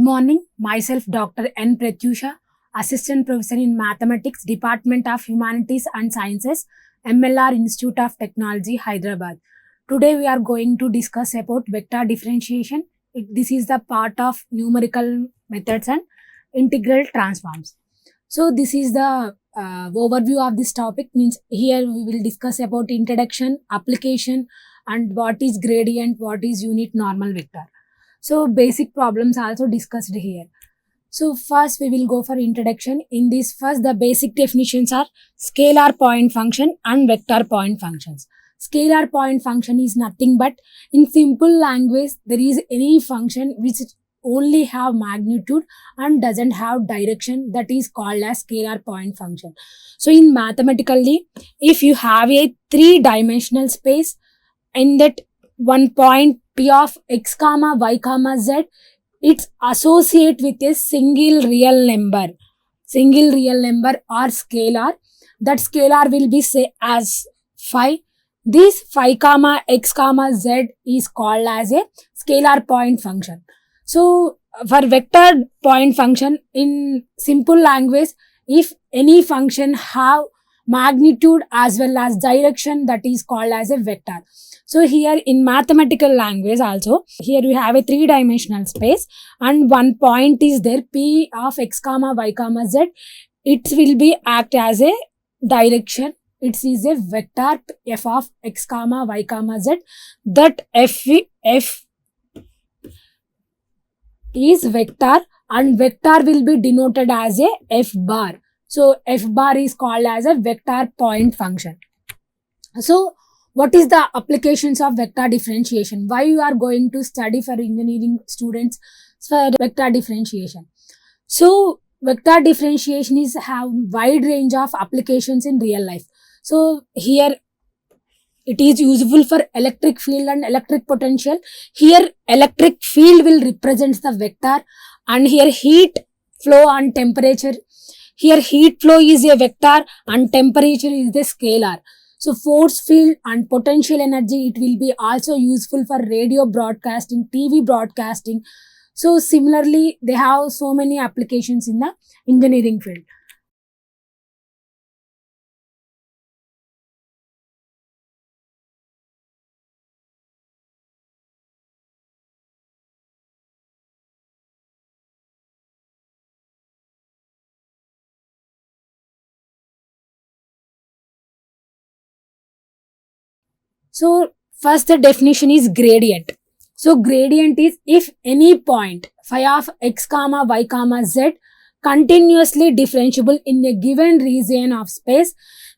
morning. Myself Dr. N. Pratyusha, Assistant Professor in Mathematics, Department of Humanities and Sciences, MLR Institute of Technology, Hyderabad. Today we are going to discuss about vector differentiation. This is the part of numerical methods and integral transforms. So this is the overview of this topic. Means here we will discuss about introduction, application, and what is gradient, what is unit normal vector. So basic problems also discussed here. So first we will go for introduction. In this first the basic definitions are scalar point function and vector point functions. Scalar point function is nothing but, in simple language, there is any function which only have magnitude and doesn't have direction, that is called as scalar point function. So in mathematically, if you have a three-dimensional space, in that one point P of x comma y comma z, it's associate with a single real number or scalar. That scalar will be say as phi. This phi comma x comma z is called as a scalar point function. So for vector point function, in simple language, if any function have magnitude as well as direction, that is called as a vector. So here in mathematical language also, here we have a three-dimensional space and one point is there, P of x comma y comma z. It will be act as a direction. It is a vector f of x comma y comma z. That f is vector and vector will be denoted as a f bar. So f bar is called as a vector point function. So what is the applications of vector differentiation? Why you are going to study for engineering students for vector differentiation? So vector differentiation is have wide range of applications in real life. So here it is useful for electric field and electric potential. Here electric field will represent the vector and here heat flow and temperature. Here heat flow is a vector and temperature is the scalar. So force field and potential energy, it will be also useful for radio broadcasting, TV broadcasting. So similarly, they have so many applications in the engineering field. So first the definition is gradient. So gradient is if any point phi of x comma y comma z continuously differentiable in a given region of space,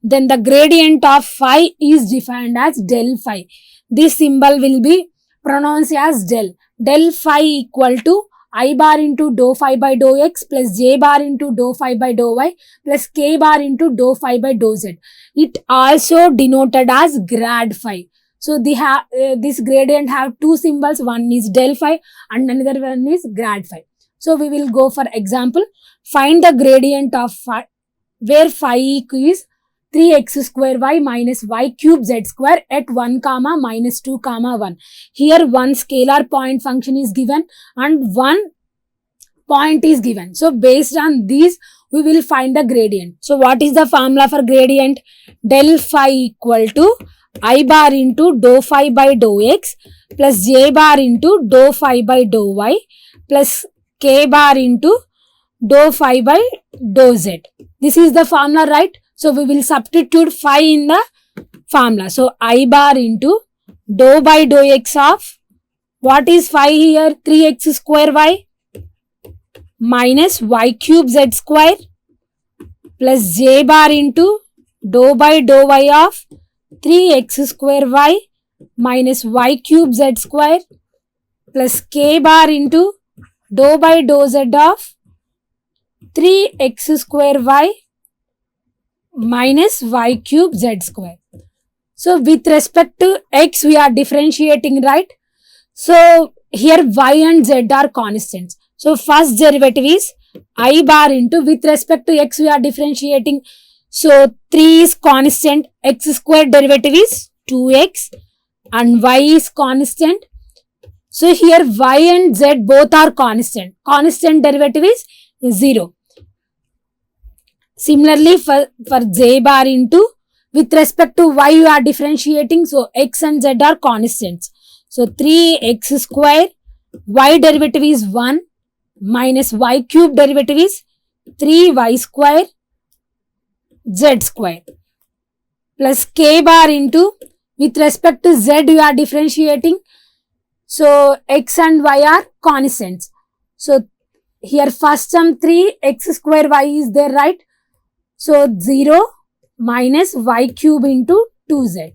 then the gradient of phi is defined as del phi. This symbol will be pronounced as del. Del phi equal to I bar into dou phi by dou x plus j bar into dou phi by dou y plus k bar into dou phi by dou z. It also denoted as grad phi. So this gradient have two symbols, one is del phi and another one is grad phi. So we will go for example. Find the gradient of phi, where phi is 3x square y minus y cube z square at 1 comma minus 2 comma 1. Here one scalar point function is given and one point is given. So based on these we will find the gradient. So what is the formula for gradient? Del phi equal to I bar into dou phi by dou x plus j bar into dou phi by dou y plus k bar into dou phi by dou z. This is the formula, right? So we will substitute phi in the formula. So I bar into dou by dou x of, what is phi here? 3x square y minus y cube z square plus j bar into dou by dou y of 3x square y minus y cube z square plus k bar into dou by dou z of 3x square y minus y cube z square. So with respect to x we are differentiating, right? So here y and z are constants. So first derivative is I bar into, with respect to x we are differentiating. So 3 is constant, x square derivative is 2x and y is constant. So here y and z both are constant. Constant derivative is 0. Similarly for j bar into, with respect to y you are differentiating, so x and z are constants. So 3x square, y derivative is 1 minus y cube derivative is 3y square z square plus k bar into, with respect to z you are differentiating, so x and y are constants. So here first term 3x square y is there, right? So 0 minus y cube into 2z.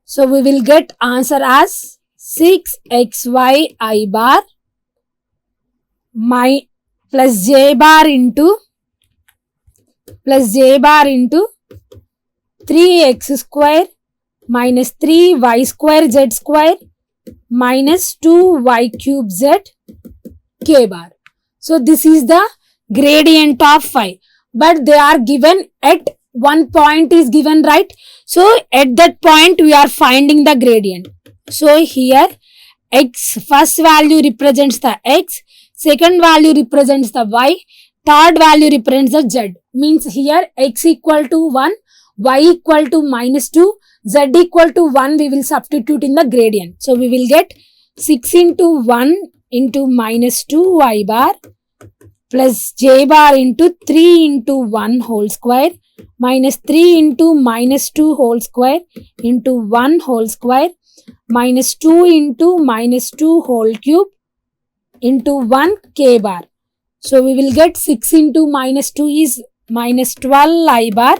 So we will get answer as 6xy I bar my plus j bar into 3x square minus 3y square z square minus 2y cube z k bar. So this is the gradient of phi, but they are given at one point is given, right? So at that point we are finding the gradient. So here x first value represents the x, second value represents the y, third value represents the z. Means here x equal to 1, y equal to minus 2, z equal to 1 we will substitute in the gradient. So we will get 6 into 1 into minus 2 y bar plus j bar into 3 into 1 whole square minus 3 into minus 2 whole square into 1 whole square minus 2 into minus 2 whole cube into 1 k bar. So we will get 6 into minus 2 is minus 12 I bar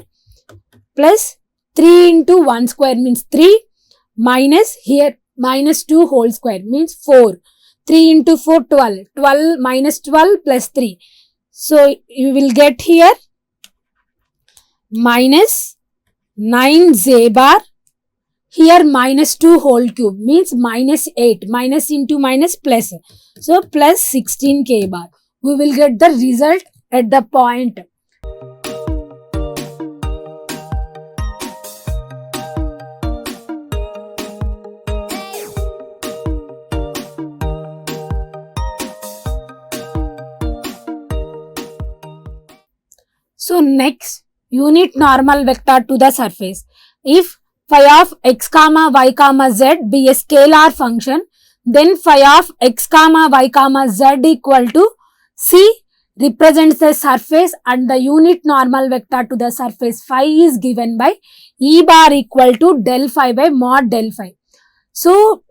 plus 3 into 1 square means 3 minus here minus 2 whole square means 4. 3 into 4 12. 12 minus 12 plus 3. So you will get here minus 9 j bar. Here minus 2 whole cube means minus 8. Minus into minus plus. So plus 16 k bar. We will get the result at the point. So next, unit normal vector to the surface. If phi of x comma y comma z be a scalar function, then phi of x comma y comma z equal to c represents the surface and the unit normal vector to the surface phi is given by e bar equal to del phi by mod del phi. So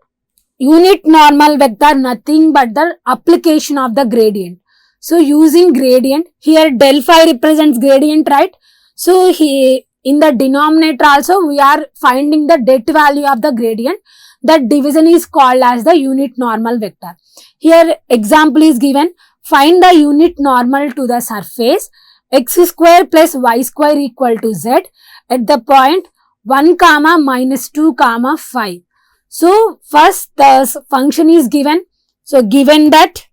unit normal vector nothing but the application of the gradient. So using gradient, here del phi represents gradient, right? So here in the denominator also we are finding the det value of the gradient. That division is called as the unit normal vector. Here example is given, find the unit normal to the surface x square plus y square equal to z at the point 1 comma minus 2 comma 5. So first the function is given. So given that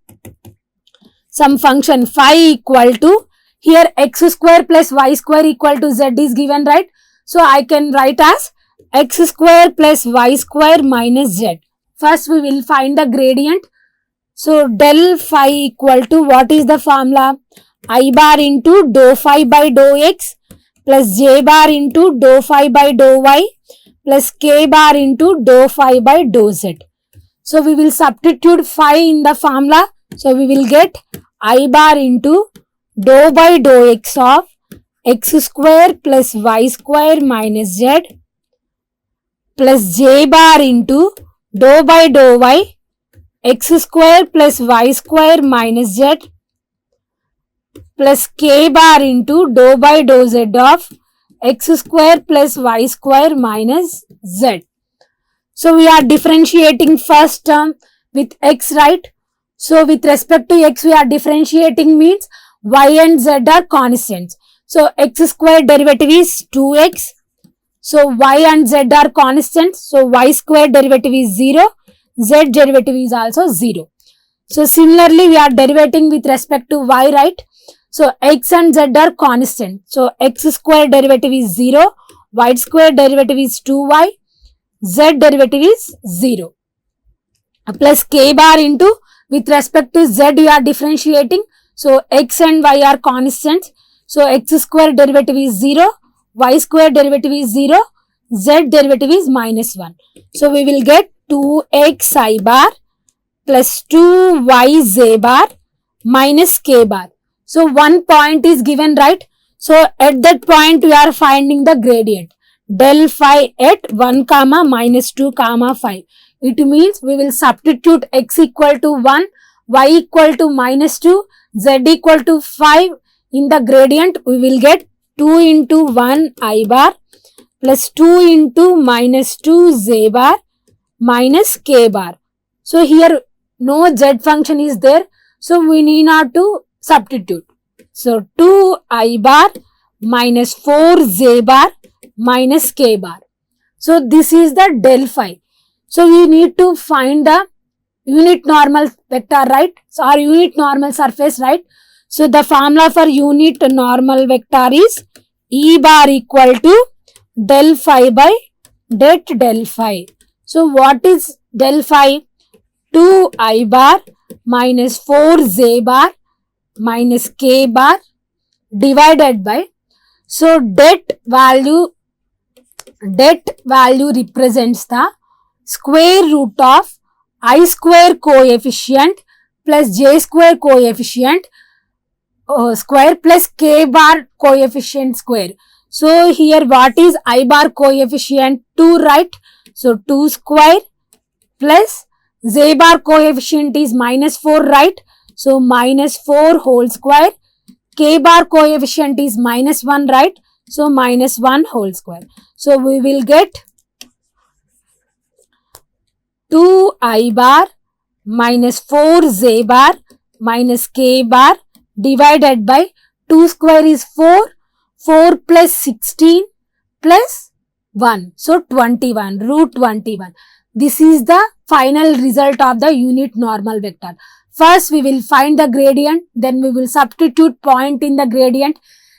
some function phi equal to, here x square plus y square equal to z is given, right? So I can write as x square plus y square minus z. First we will find the gradient. So del phi equal to, what is the formula? I bar into dou phi by dou x plus j bar into dou phi by dou y plus k bar into dou phi by dou z. So we will substitute phi in the formula. So we will get I bar into dou by dou x of x square plus y square minus z plus j bar into dou by dou y x square plus y square minus z plus k bar into dou by dou z of x square plus y square minus z. So we are differentiating first term with x, right? So with respect to x we are differentiating means y and z are constants. So x square derivative is 2x. So y and z are constants. So y square derivative is 0. Z derivative is also 0. So similarly we are derivating with respect to y, right? So x and z are constant. So x square derivative is 0. Y square derivative is 2y. Z derivative is 0. plus k bar into, with respect to z you are differentiating, so x and y are constants, so x square derivative is 0, y square derivative is 0, z derivative is minus 1. So we will get 2x I bar plus 2y z bar minus k bar. So one point is given, right? So at that point we are finding the gradient del phi at 1 comma minus 2 comma 5. It means we will substitute x equal to 1, y equal to minus 2, z equal to 5 in the gradient. We will get 2 into 1 I bar plus 2 into minus 2 z bar minus k bar. So here no z function is there, so we need not to substitute. So 2 I bar minus 4 z bar minus k bar. So this is the del phi. So we need to find the unit normal vector, right? So our unit normal surface, right? So the formula for unit normal vector is E bar equal to del phi by det del phi. So what is del phi? 2 I bar minus 4 z bar minus k bar divided by, so det value represents the square root of I square coefficient plus j square coefficient square plus k bar coefficient square. So here what is I bar coefficient? 2, right? So 2 square plus z bar coefficient is minus 4, right? So minus 4 whole square. K bar coefficient is minus 1, right? So minus 1 whole square. So we will get 2 I bar minus 4 z bar minus k bar divided by 2 square is 4, 4 plus 16 plus 1. So 21, root 21. This is the final result of the unit normal vector. First we will find the gradient, then we will substitute point in the gradient.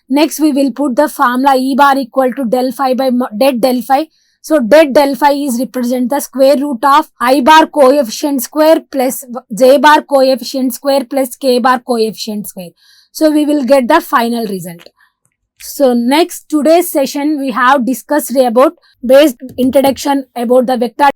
Next we will put the formula E bar equal to del phi by det del phi. So det del phi is represent the square root of I bar coefficient square plus j bar coefficient square plus k bar coefficient square. So we will get the final result. So next today's session we have discussed about basic introduction about the vector